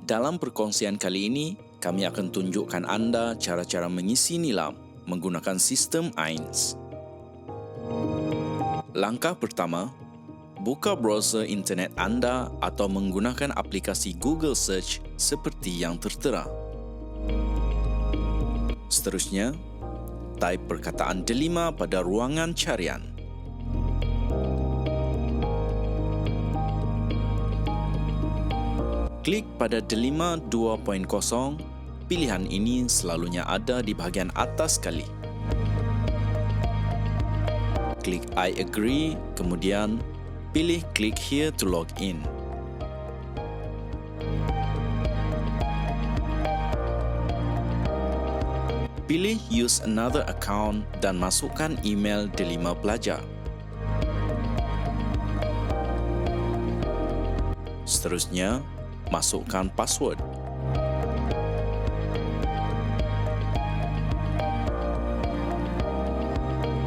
Dalam perkongsian kali ini, kami akan tunjukkan anda cara-cara mengisi nilam menggunakan sistem AINS. Langkah pertama, buka browser internet anda atau menggunakan aplikasi Google Search seperti yang tertera. Seterusnya, type perkataan delima pada ruangan carian. Klik pada delima 2.0, pilihan ini selalunya ada di bahagian atas sekali. Klik I agree, kemudian pilih click here to log in. Pilih use another account dan masukkan email delima pelajar. Seterusnya, masukkan password.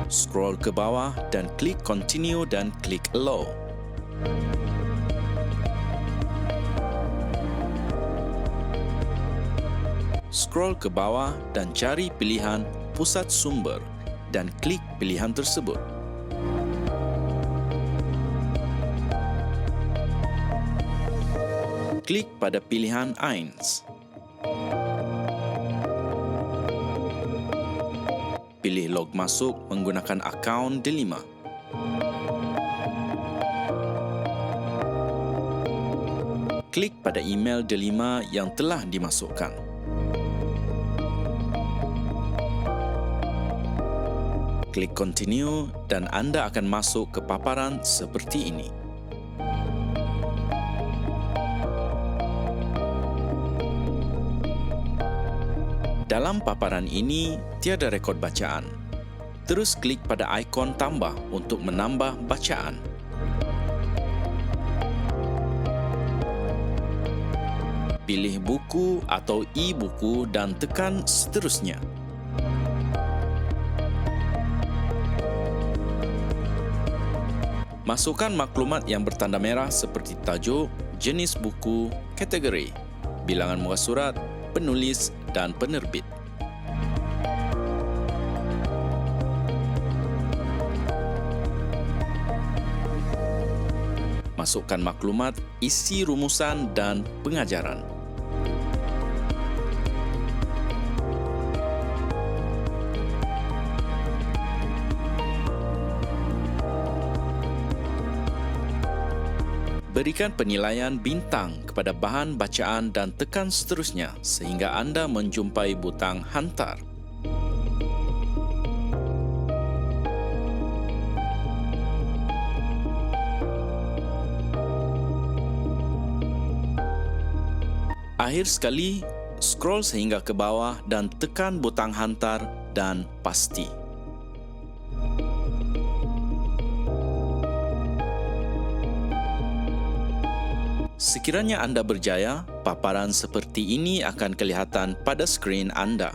Scroll ke bawah dan klik continue dan klik allow. Scroll ke bawah dan cari pilihan pusat sumber dan klik pilihan tersebut. Klik pada pilihan AINS. Pilih log masuk menggunakan akaun delima. Klik pada email delima yang telah dimasukkan. Klik continue dan anda akan masuk ke paparan seperti ini. Dalam paparan ini, tiada rekod bacaan. Terus klik pada ikon tambah untuk menambah bacaan. Pilih buku atau e-buku dan tekan seterusnya. Masukkan maklumat yang bertanda merah seperti tajuk, jenis buku, kategori, bilangan muka surat, penulis dan penerbit. Masukkan maklumat, isi rumusan dan pengajaran. Berikan penilaian bintang kepada bahan bacaan dan tekan seterusnya sehingga anda menjumpai butang hantar. Akhir sekali, scroll sehingga ke bawah dan tekan butang hantar dan pasti. Sekiranya anda berjaya, paparan seperti ini akan kelihatan pada skrin anda.